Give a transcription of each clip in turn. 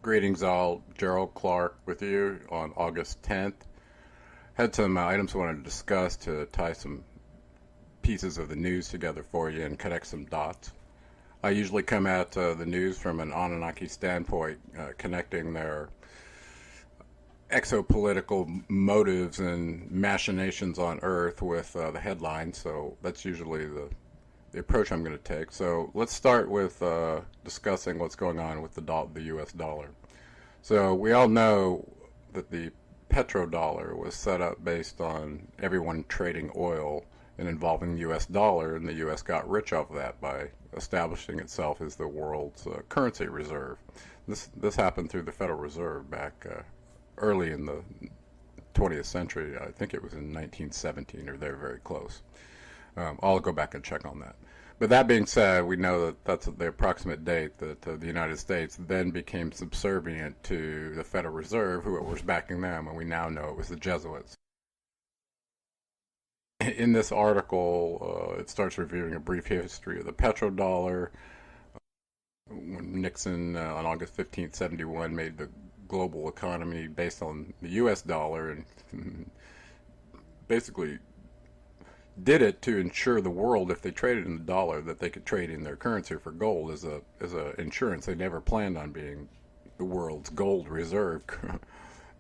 Greetings all, Gerald Clark with you on August 10th. Had some items I wanted to discuss to tie some pieces of the news together for you and connect some dots. I usually come at the news from an Anunnaki standpoint, connecting their exopolitical motives and machinations on Earth with the headlines, so that's usually the approach I'm going to take. So let's start with discussing what's going on with the U.S. dollar. So we all know that the petrodollar was set up based on everyone trading oil and involving the U.S. dollar, and the U.S. got rich off of that by establishing itself as the world's currency reserve. This happened through the Federal Reserve back early in the 20th century. I think it was in 1917 or they're very close. I'll go back and check on that. But that being said, we know that that's the approximate date that the United States then became subservient to the Federal Reserve, who was backing them, and we now know it was the Jesuits. In this article, it starts reviewing a brief history of the petrodollar. When Nixon, on August 15th, 71, made the global economy based on the U.S. dollar, and basically did it to ensure the world, if they traded in the dollar, that they could trade in their currency for gold as a insurance. They never planned on being the world's gold reserve.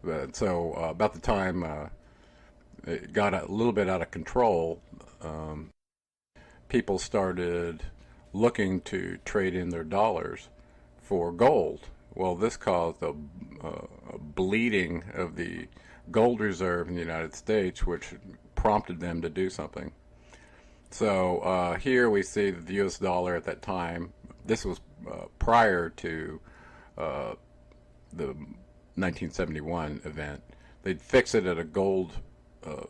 But so about the time it got a little bit out of control, people started looking to trade in their dollars for gold. Well, this caused a bleeding of the gold reserve in the United States, which prompted them to do something. So here we see that the U.S. dollar at that time, this was prior to the 1971 event, they'd fix it at a gold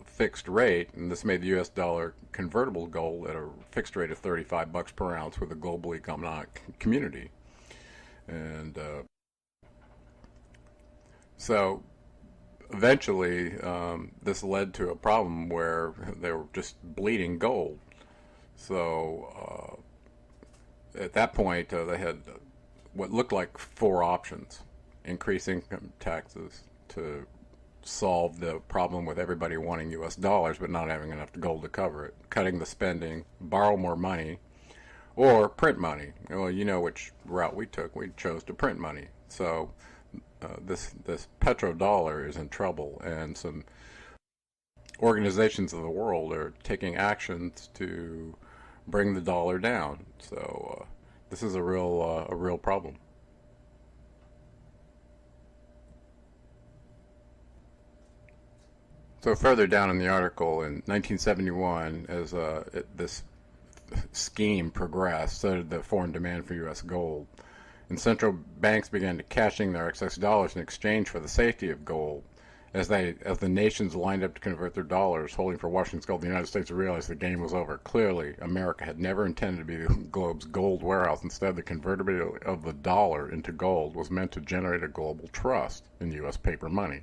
fixed rate, and this made the U.S. dollar convertible gold at a fixed rate of $35 per ounce with a global economic community. And so eventually, this led to a problem where they were just bleeding gold. So at that point, they had what looked like four options: increase income taxes to solve the problem with everybody wanting U.S. dollars but not having enough gold to cover it; cutting the spending; borrow more money; or print money. Well, you know which route we took. We chose to print money. So this petrodollar is in trouble, and some organizations of the world are taking actions to bring the dollar down. So this is a real problem. So further down in the article, in 1971, as this scheme progressed, so did the foreign demand for U.S. gold. And central banks began to cashing their excess dollars in exchange for the safety of gold. As the nations lined up to convert their dollars, holding for Washington's gold, the United States realized the game was over. Clearly, America had never intended to be the globe's gold warehouse. Instead, the convertibility of the dollar into gold was meant to generate a global trust in U.S. paper money.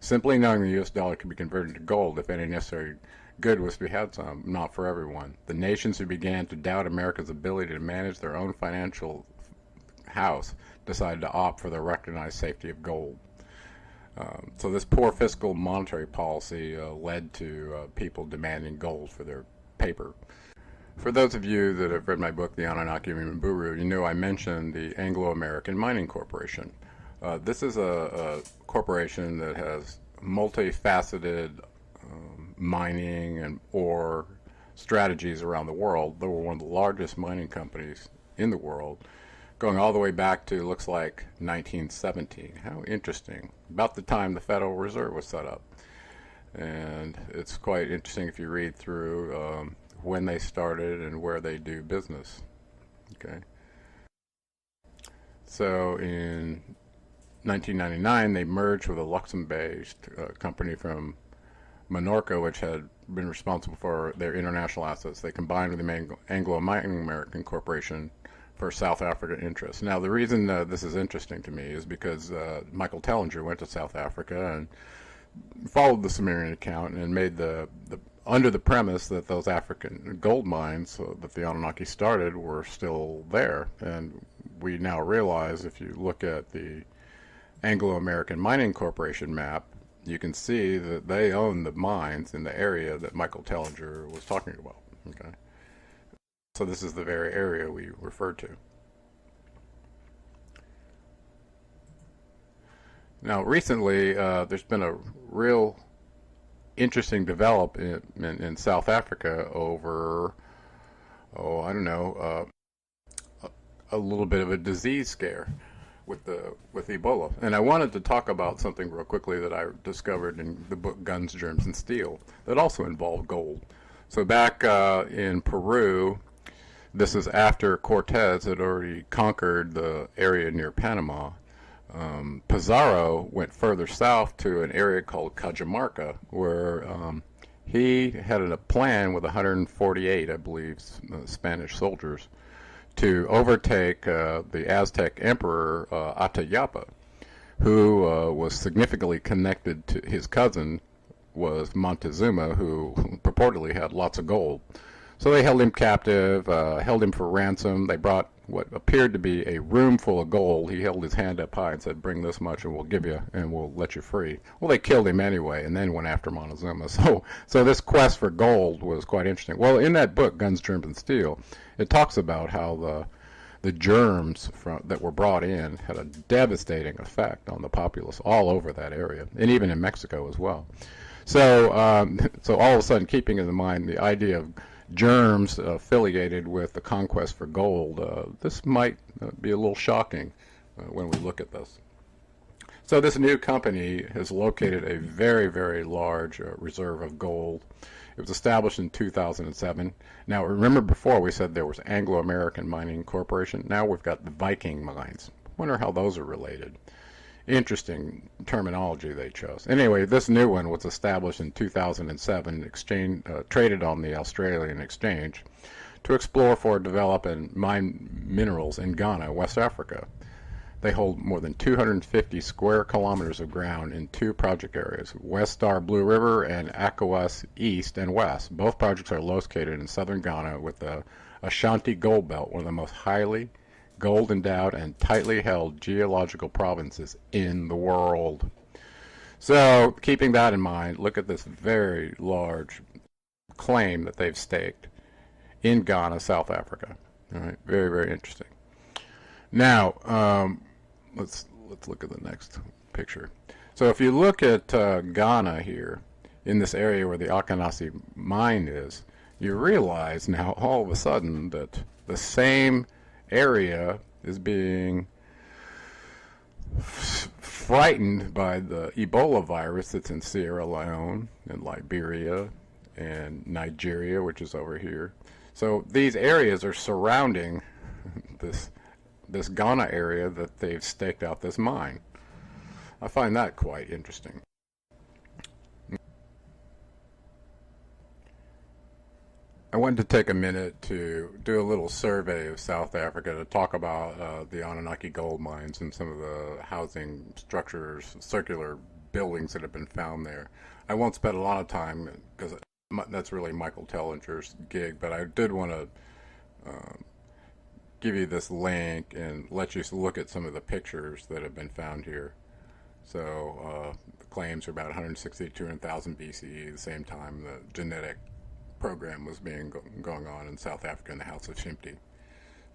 Simply knowing the U.S. dollar could be converted into gold if any necessary good was to be had, some, not for everyone. The nations who began to doubt America's ability to manage their own financial house decided to opt for the recognized safety of gold. So this poor fiscal monetary policy led to people demanding gold for their paper. For those of you that have read my book, The Anunnaki Mburu, you know I mentioned the Anglo-American Mining Corporation. This is a corporation that has multifaceted mining and ore strategies around the world. They were one of the largest mining companies in the world, going all the way back to, looks like, 1917. How interesting. About the time the Federal Reserve was set up. And it's quite interesting if you read through when they started and where they do business. Okay. So in 1999, they merged with a Luxembourg-based company from Menorca, which had been responsible for their international assets. They combined with the Anglo-American Corporation for South Africa interests. Now, the reason this is interesting to me is because Michael Tellinger went to South Africa and followed the Sumerian account and made under the premise that those African gold mines that the Anunnaki started were still there. And we now realize, if you look at the Anglo-American Mining Corporation map, you can see that they own the mines in the area that Michael Tellinger was talking about. Okay, so this is the very area we referred to. Now, recently, there's been a real interesting development in South Africa over, I don't know, a little bit of a disease scare with Ebola. And I wanted to talk about something real quickly that I discovered in the book Guns, Germs, and Steel that also involved gold. So back in Peru, this is after Cortez had already conquered the area near Panama. Pizarro went further south to an area called Cajamarca, where he had a plan with 148, I believe, Spanish soldiers to overtake the Aztec emperor Atayapa, who was significantly connected to his cousin, was Montezuma, who purportedly had lots of gold. So they held him captive, held him for ransom. They brought what appeared to be a room full of gold. He held his hand up high and said, "Bring this much and we'll give you, and we'll let you free." Well, they killed him anyway and then went after Montezuma. So this quest for gold was quite interesting. Well, in that book, Guns, Germs, and Steel, it talks about how the germs that were brought in had a devastating effect on the populace all over that area, and even in Mexico as well. So all of a sudden, keeping in mind the idea of germs affiliated with the conquest for gold, this might be a little shocking when we look at this. So this new company has located a very, very large reserve of gold. It was established in 2007. Now, remember before we said there was Anglo-American Mining Corporation? Now we've got the Viking mines. Wonder how those are related. Interesting terminology they chose. Anyway, this new one was established in 2007, traded on the Australian exchange to explore for, develop, and mine minerals in Ghana, West Africa. They hold more than 250 square kilometers of ground in two project areas, West Star Blue River and Akawas East and West. Both projects are located in southern Ghana with the Ashanti Gold Belt, one of the most highly gold-endowed and tightly held geological provinces in the world. So, keeping that in mind, look at this very large claim that they've staked in Ghana, South Africa. All right, very, very interesting. Now, let's look at the next picture. So, if you look at Ghana here, in this area where the Akanasi mine is, you realize now all of a sudden that the same area is being frightened by the Ebola virus that's in Sierra Leone and Liberia and Nigeria, which is over here. So these areas are surrounding this Ghana area that they've staked out this mine. I find that quite interesting. I wanted to take a minute to do a little survey of South Africa to talk about the Anunnaki gold mines and some of the housing structures, circular buildings that have been found there. I won't spend a lot of time because that's really Michael Tellinger's gig, but I did want to give you this link and let you look at some of the pictures that have been found here. So the claims are about 160 to 200,000 BCE, the same time the genetic program was going on in South Africa in the House of Shimti.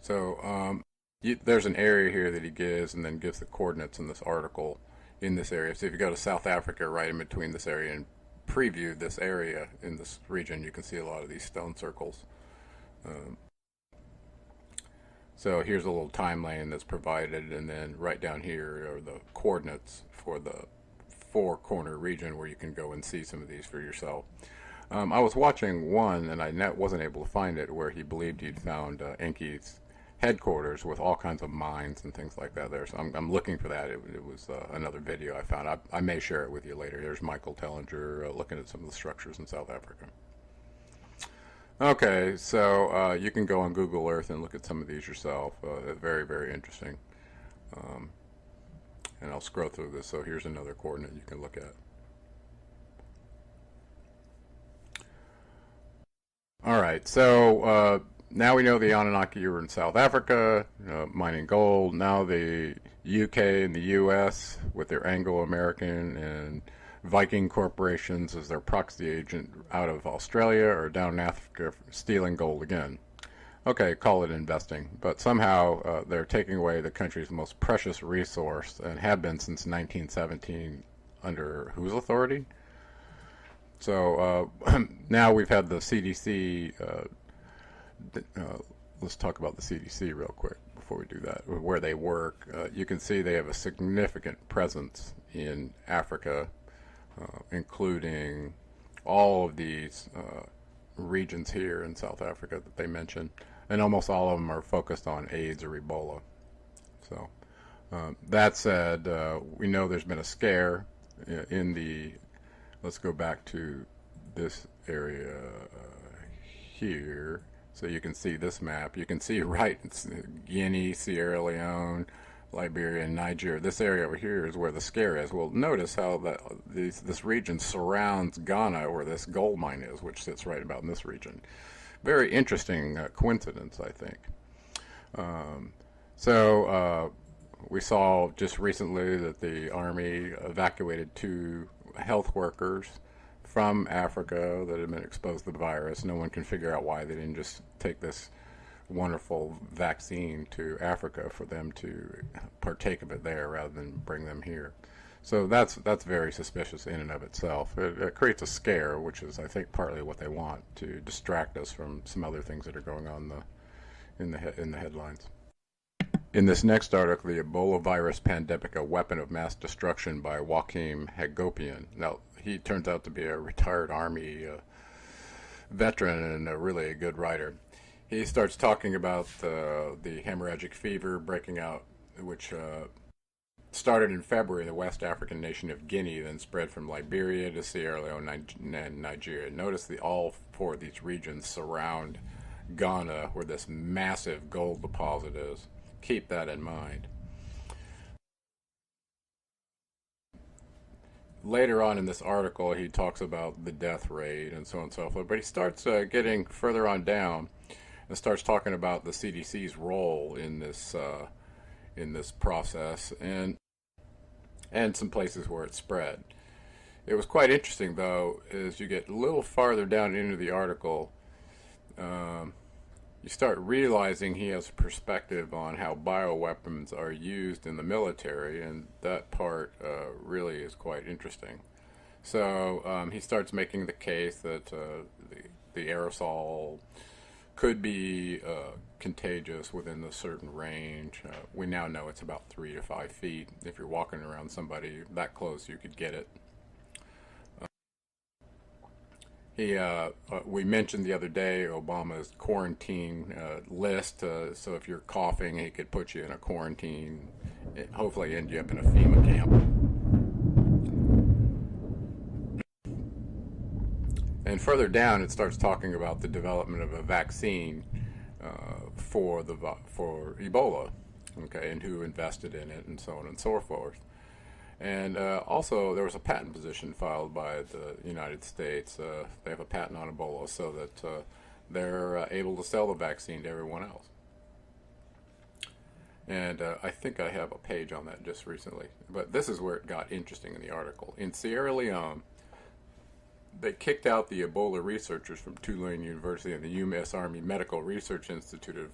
So there's an area here that he gives and then gives the coordinates in this article in this area. So if you go to South Africa, right in between this area, and preview this area in this region, you can see a lot of these stone circles. So here's a little timeline that's provided, and then right down here are the coordinates for the four-corner region where you can go and see some of these for yourself. I was watching one, and I wasn't able to find it, where he believed he'd found Enki's headquarters with all kinds of mines and things like that there. So I'm looking for that. It was another video I found. I may share it with you later. There's Michael Tellinger looking at some of the structures in South Africa. Okay, so you can go on Google Earth and look at some of these yourself. Very, very interesting. And I'll scroll through this. So here's another coordinate you can look at. All right, so now we know the Anunnaki were in South Africa, mining gold. Now you UK and the US with their Anglo-American and Viking corporations as their proxy agent out of Australia or down in Africa stealing gold again. Okay, call it investing, but somehow they're taking away the country's most precious resource and have been since 1917 under whose authority? So now we've had the CDC. Let's talk about the CDC real quick before we do that. Where they work, you can see they have a significant presence in Africa, including all of these regions here in South Africa that they mentioned, and almost all of them are focused on AIDS or Ebola. So that said, we know there's been a scare in the. Let's go back to this area here, so you can see this map. You can see right, it's Guinea, Sierra Leone, Liberia, and Niger. This area over here is where the scare is. Well, notice how this region surrounds Ghana, where this gold mine is, which sits right about in this region. Very interesting coincidence, I think. We saw just recently that the Army evacuated 2 health workers from Africa that had been exposed to the virus. No one can figure out why they didn't just take this wonderful vaccine to Africa for them to partake of it there rather than bring them here. So that's very suspicious in and of itself. It creates a scare, which is, I think, partly what they want, to distract us from some other things that are going on in the headlines. In this next article, the Ebola virus pandemic, a weapon of mass destruction, by Joachim Hagopian. Now, he turns out to be a retired Army veteran and really a good writer. He starts talking about the hemorrhagic fever breaking out, which started in February in the West African nation of Guinea, then spread from Liberia to Sierra Leone and Nigeria. Notice all 4 of these regions surround Ghana, where this massive gold deposit is. Keep that in mind. Later on in this article, he talks about the death rate and so on and so forth, but he starts getting further on down and starts talking about the CDC's role in this process and some places where it spread. It was quite interesting, though, as you get a little farther down into the article, you start realizing he has a perspective on how bioweapons are used in the military, and that part really is quite interesting. So he starts making the case that the aerosol could be contagious within a certain range. We now know it's about 3 to 5 feet. If you're walking around somebody that close, you could get it. We mentioned the other day Obama's quarantine list. So if you're coughing, he could put you in a quarantine, hopefully end you up in a FEMA camp. And further down, it starts talking about the development of a vaccine for Ebola, okay, and who invested in it, and so on and so forth. And also, there was a patent position filed by the United States. They have a patent on Ebola, so that they're able to sell the vaccine to everyone else. And I think I have a page on that just recently. But this is where it got interesting in the article. In Sierra Leone, they kicked out the Ebola researchers from Tulane University and the U.S. Army Medical Research Institute of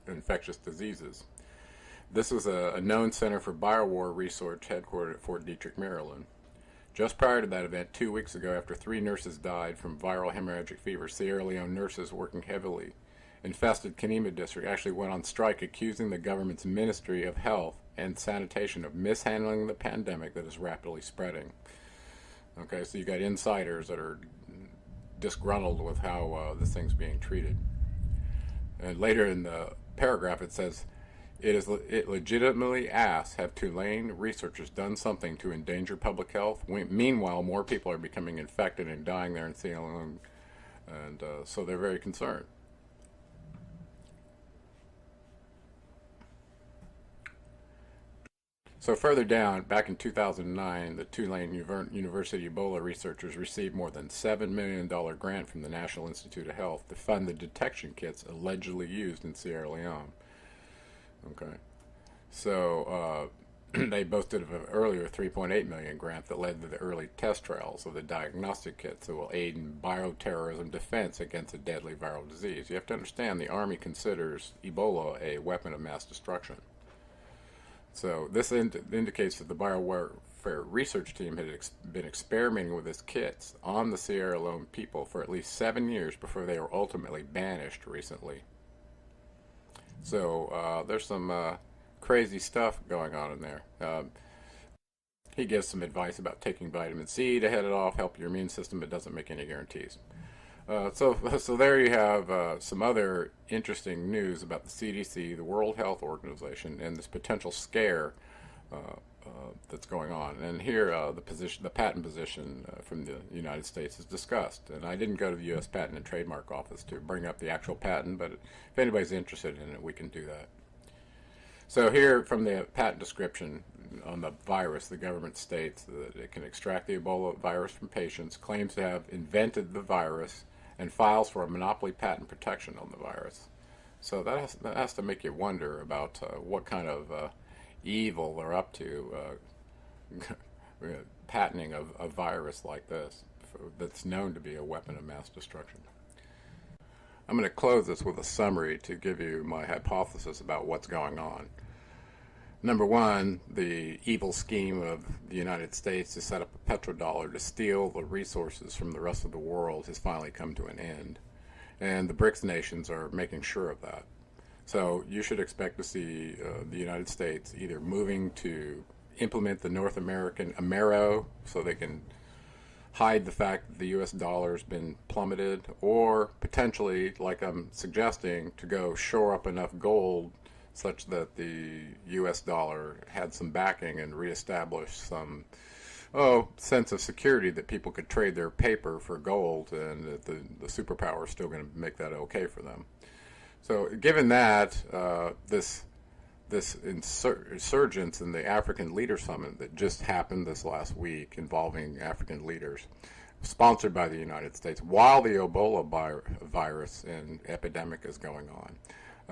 Infectious Diseases. This was a known center for biowar research headquartered at Fort Detrick, Maryland. Just prior to that event, 2 weeks ago, after 3 nurses died from viral hemorrhagic fever, Sierra Leone nurses working heavily infested Kanema district actually went on strike, accusing the government's Ministry of Health and Sanitation of mishandling the pandemic that is rapidly spreading. Okay, so you got insiders that are disgruntled with how this thing's being treated. And later in the paragraph it says, it legitimately asks, have Tulane researchers done something to endanger public health? Meanwhile, more people are becoming infected and dying there in Sierra Leone, and so they're very concerned. So further down, back in 2009, the Tulane University Ebola researchers received more than $7 million grant from the National Institute of Health to fund the detection kits allegedly used in Sierra Leone. Okay, So they boasted of an earlier 3.8 million grant that led to the early test trials of the diagnostic kits that will aid in bioterrorism defense against a deadly viral disease. You have to understand the Army considers Ebola a weapon of mass destruction. So this indicates that the biowarfare research team had been experimenting with its kits on the Sierra Leone people for at least 7 years before they were ultimately banished recently. So there's some crazy stuff going on in there. He gives some advice about taking vitamin C to head it off, help your immune system, but doesn't make any guarantees. So there you have some other interesting news about the CDC, the World Health Organization, and this potential scare that's going on. And here, the patent position from the United States is discussed. And I didn't go to the U.S. Patent and Trademark Office to bring up the actual patent, but if anybody's interested in it, we can do that. So here, from the patent description on the virus, the government states that it can extract the Ebola virus from patients, claims to have invented the virus, and files for a monopoly patent protection on the virus. So that has to make you wonder about what kind of evil they're up to, patenting a virus like this that's known to be a weapon of mass destruction. I'm going to close this with a summary to give you my hypothesis about what's going on. Number one, the evil scheme of the United States to set up a petrodollar to steal the resources from the rest of the world has finally come to an end. And the BRICS nations are making sure of that. So you should expect to see the United States either moving to implement the North American Amero so they can hide the fact that the US dollar has been plummeted, or potentially, like I'm suggesting, to go shore up enough gold such that the US dollar had some backing and reestablish some sense of security that people could trade their paper for gold, and that the superpower is still going to make that okay for them. So given that, this insurgence in the African Leader Summit that just happened this last week involving African leaders, sponsored by the United States, while the Ebola virus and epidemic is going on,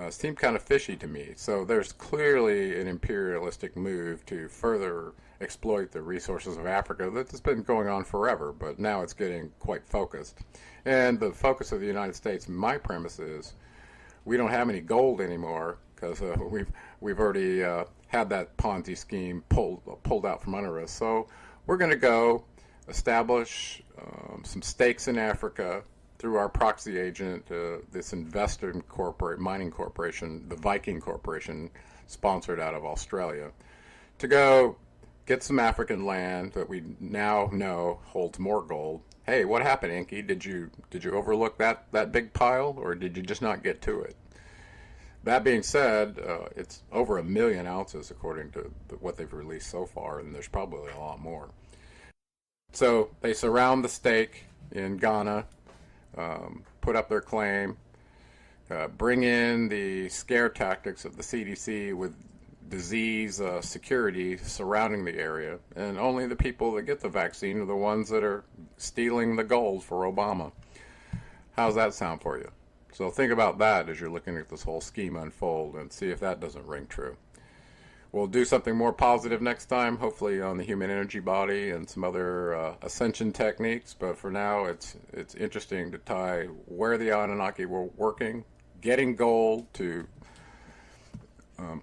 seemed kind of fishy to me. So there's clearly an imperialistic move to further exploit the resources of Africa that's been going on forever, but now it's getting quite focused. And the focus of the United States, my premise is, we don't have any gold anymore because we've already had that Ponzi scheme pulled out from under us. So we're going to go establish some stakes in Africa through our proxy agent, this investor mining corporation, the Viking Corporation, sponsored out of Australia, to go get some African land that we now know holds more gold. Hey, what happened, Inky? Did you overlook that big pile, or did you just not get to it? That being said, it's over 1 million ounces according to what they've released so far, and there's probably a lot more. So they surround the stake in Ghana, put up their claim, bring in the scare tactics of the CDC with disease security surrounding the area, and only the people that get the vaccine are the ones that are stealing the gold for Obama. How's that sound for you? So think about that as you're looking at this whole scheme unfold, and see if that doesn't ring true. We'll do something more positive next time, hopefully on the human energy body and some other ascension techniques. But for now, it's interesting to tie where the Anunnaki were working, getting gold to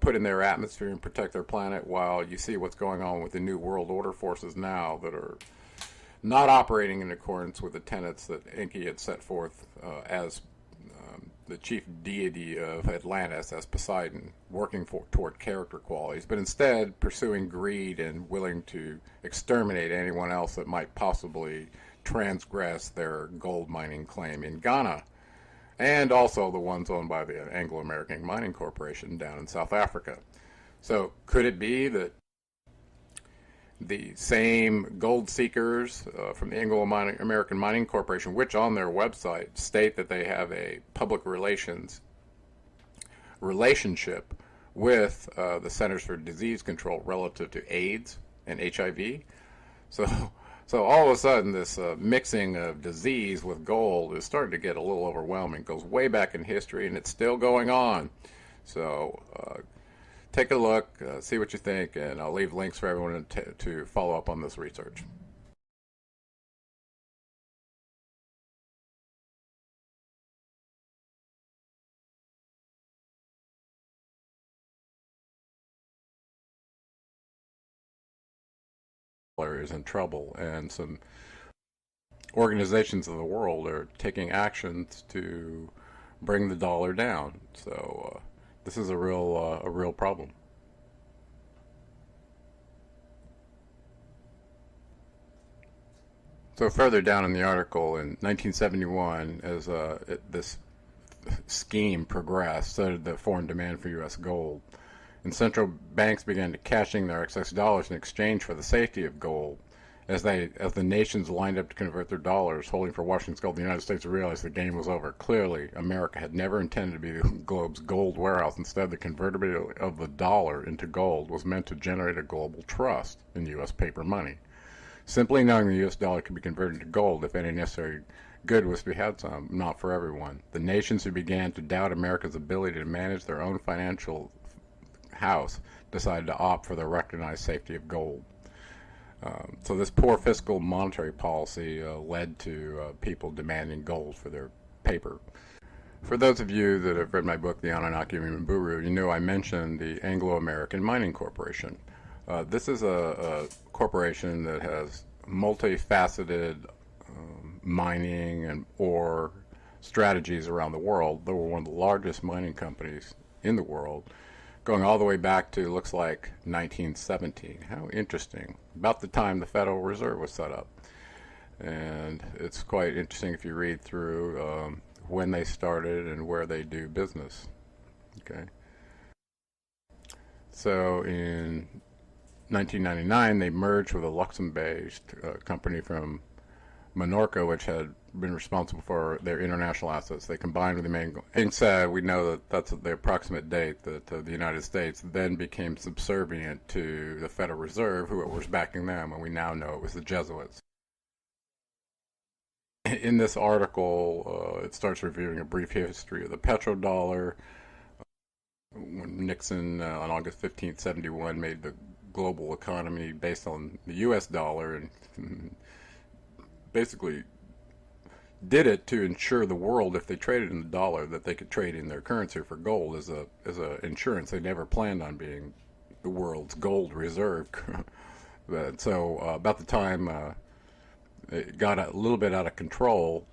put in their atmosphere and protect their planet, while you see what's going on with the New World Order forces now that are not operating in accordance with the tenets that Enki had set forth as the chief deity of Atlantis, as Poseidon, working toward character qualities, but instead pursuing greed and willing to exterminate anyone else that might possibly transgress their gold mining claim in Ghana, and also the ones owned by the Anglo-American Mining Corporation down in South Africa. So could it be that the same gold seekers from the Anglo-American Mining Corporation, which on their website state that they have a public relationship with the Centers for Disease Control relative to AIDS and HIV? So all of a sudden, this mixing of disease with gold is starting to get a little overwhelming. It goes way back in history, and it's still going on. So take a look, see what you think, and I'll leave links for everyone to follow up on this research. Is in trouble, and some organizations of the world are taking actions to bring the dollar down. So this is a real problem. So further down in the article, in 1971, as this scheme progressed, so did the foreign demand for U.S. gold. And central banks began to cashing their excess dollars in exchange for the safety of gold. As the nations lined up to convert their dollars, holding for Washington's gold, the United States realized the game was over. Clearly, America had never intended to be the globe's gold warehouse. Instead, the convertibility of the dollar into gold was meant to generate a global trust in U.S. paper money. Simply knowing the U.S. dollar could be converted to gold if any necessary good was to be had, some, not for everyone. The nations who began to doubt America's ability to manage their own financial house decided to opt for the recognized safety of gold. So this poor fiscal monetary policy led to people demanding gold for their paper. For those of you that have read my book, The Anunnaki Mburu, you know I mentioned the Anglo-American Mining Corporation. This is a corporation that has multifaceted mining and ore strategies around the world. They were one of the largest mining companies in the world, going all the way back to, looks like, 1917. How interesting. About the time the Federal Reserve was set up. And it's quite interesting if you read through when they started and where they do business. Okay. So in 1999, they merged with a Luxembourg-based company from Menorca, which had been responsible for their international assets. They combined with the main. And said, we know that that's the approximate date that the United States then became subservient to the Federal Reserve, who was backing them, and we now know it was the Jesuits. In this article, it starts reviewing a brief history of the petrodollar. When Nixon, on August 15th, 71, made the global economy based on the U.S. dollar, and basically did it to ensure the world, if they traded in the dollar, that they could trade in their currency for gold as a insurance. They never planned on being the world's gold reserve. But so about the time it got a little bit out of control,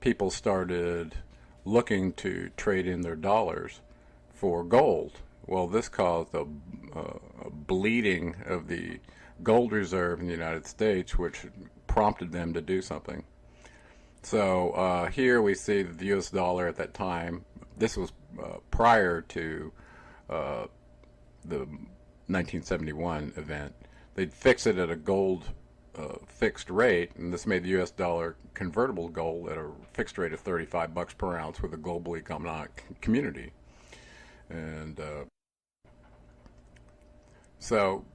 people started looking to trade in their dollars for gold. Well, this caused a bleeding of the gold reserve in the United States, which prompted them to do something. So here we see that the U.S. dollar at that time, this was prior to the 1971 event, they'd fix it at a gold fixed rate, and this made the U.S. dollar convertible gold at a fixed rate of $35 per ounce with a global economic community. And so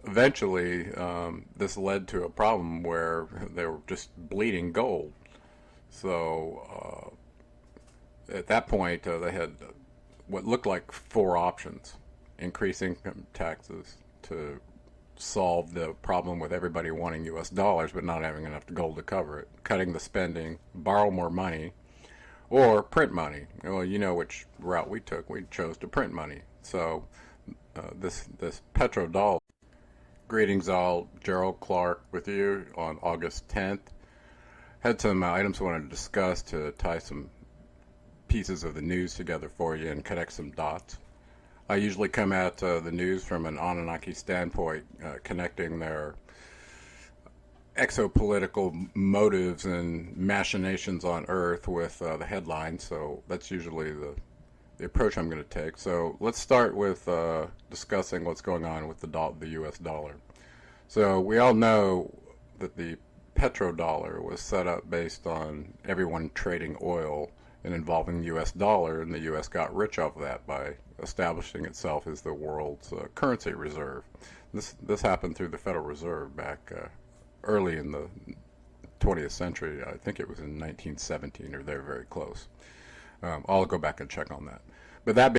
eventually this led to a problem where they were just bleeding gold. So at that point they had what looked like four options: increase income taxes to solve the problem with everybody wanting U.S. dollars but not having enough gold to cover it, cutting the spending, borrow more money, or print money. Well, you know which route we took. We chose to print money. So this petrodollar. Greetings all, Gerald Clark with you on August 10th. Had some items I wanted to discuss to tie some pieces of the news together for you and connect some dots. I usually come at the news from an Anunnaki standpoint, connecting their exopolitical motives and machinations on Earth with the headlines, so that's usually the approach I'm going to take. So let's start with discussing what's going on with the U.S. dollar. So we all know that the petrodollar was set up based on everyone trading oil and involving the U.S. dollar, and the U.S. got rich off of that by establishing itself as the world's currency reserve. This happened through the Federal Reserve back early in the 20th century. I think it was in 1917 or they're very close. I'll go back and check on that. But that